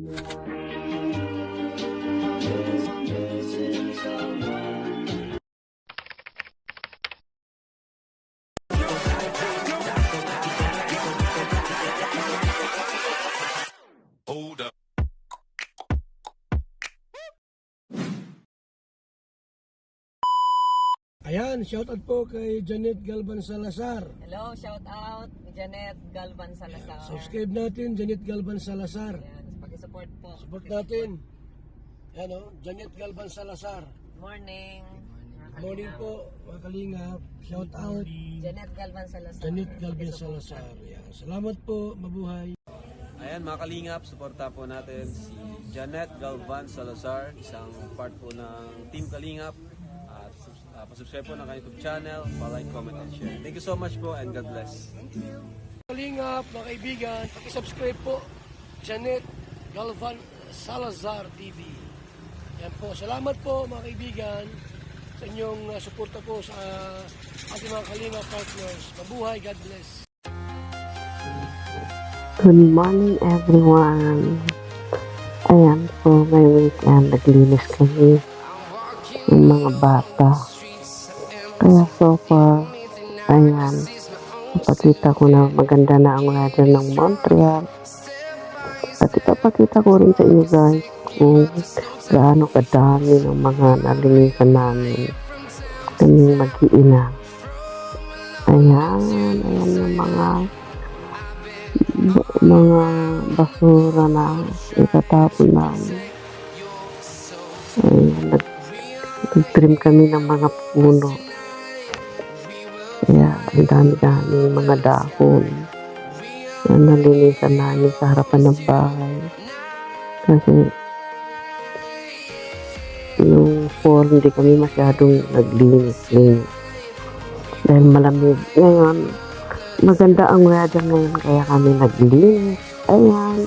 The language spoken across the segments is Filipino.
Hold up. Ayan, shoutout po kay Janet Galvan Salazar. Hello, shout out Janet Galvan Salazar. Subscribe natin, Janet Galvan Salazar. Ayan, paki-support po. Support natin. Ayan o, Janet Galvan Salazar. Morning. Morning po, mga kalingap. Shoutout, Janet Galvan Salazar. Janet Galvan Salazar. Ayan. Salamat po, mabuhay. Ayan mga kalingap, suporta po natin si Janet Galvan Salazar, isang part po ng Team Kalingap. At pasubscribe po ng kanyang YouTube channel, pa-like, comment, and share. Thank you so much po and God bless. Kalingap, mga kaibigan, paki-subscribe po, Janet Galvan Salazar TV. Yan po, salamat po mga kaibigan sa inyong suporta po sa ating mga Kalingap partners. Mabuhay, God bless. Good morning everyone. Ayan po, may weekend naglinis kami ng mga bata. Kaya so far, ayan, ipakita ko na maganda na ang weather ng Montreal. At ipapakita ko rin sa inyo guys kung gaano kadami ng mga nalinisan namin kaming mag-iina. Ayan yung mga basura na itatapon namin. Ayan, nag-trim kami ng mga puno. Kaya ang dami-dami mga dahon na nalinisan namin sa harapan ng bahay. Kasi yung fall, hindi kami masyadong naglinis-linis. Dahil malamig. Ngayon, maganda ang weather ngayon kaya kami naglinis. Ayan.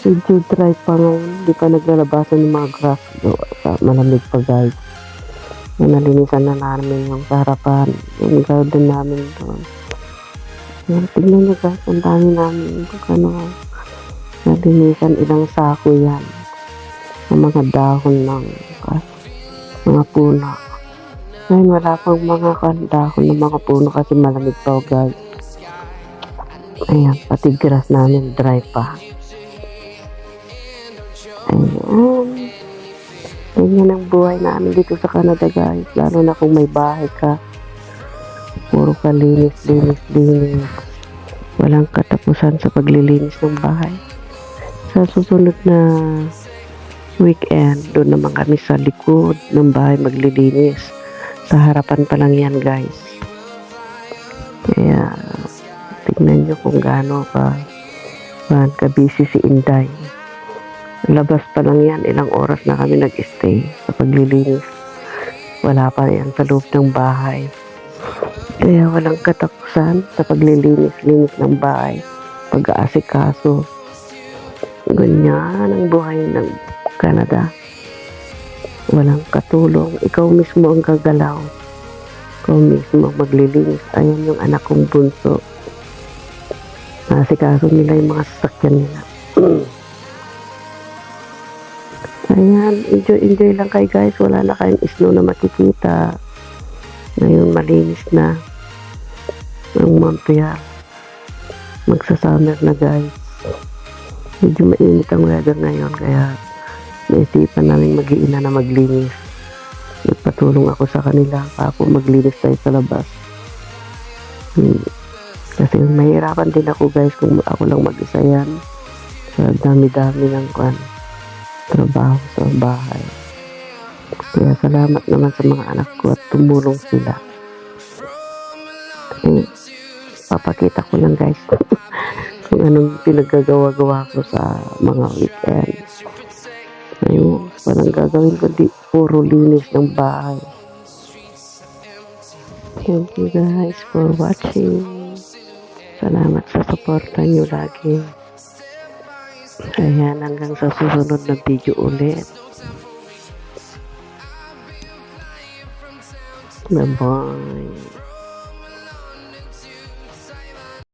Medyo dry pa ngayon. Hindi pa naglalabasan ng mga grass. Malamig pa guys. Nalinisan na namin yung harapan. Yung garden namin doon. Ayan, tignan nyo guys. Ang dami namin. Nalinisan. Ilang sako yan. Ang mga dahon ng mga puno. Ngayon wala pang mga dahon ng mga puno kasi malamig pa guys. Ayan, pati grass namin dry pa. Ayan. Ganyan ang buhay namin dito sa Canada guys. Lalo na kung may bahay ka. Puro ka linis. Walang katapusan sa paglilinis ng bahay. Sa susunod na weekend, doon naman kami sa likod ng bahay maglilinis. Sa harapan pa lang yan guys. Kaya tignan nyo kung gaano ka busy si Inday. Labas pa lang yan, ilang oras na kami nag-stay sa paglilinis. Wala pa yan sa loob ng bahay. Kaya walang katapusan sa paglilinis-linis ng bahay. Pag-aasikaso. Ganyan ang buhay ng Canada. Walang katulong. Ikaw mismo ang gagalaw. Ikaw mismo maglilinis. Ayan yung anak kong bunso. Asikaso nila yung mga sasakyan nila. Ayan, enjoy lang kayo guys. Wala na kayong snow na makikita. Ngayon malinis na ang Montreal. Magsa-summer na guys. Medyo mainit ang weather ngayon kaya naisipan namin mag-iina na maglinis. Nagpatulong ako sa kanila. Ako maglinis tayo sa labas. Kasi mahirapan din ako guys kung ako lang mag-isa yan. Sa dami-dami ng trabaho sa bahay. Kaya salamat naman sa mga anak ko at tumulong sila. Papakita ko lang guys kung anong pinaggagawa-gawa ko sa mga weekend. Ayun, walang gagawin kundi puro linis ng bahay. Thank you guys for watching. Salamat sa suporta nyo lagi. Ayan, hanggang sa susunod na video ulit. Bye-bye.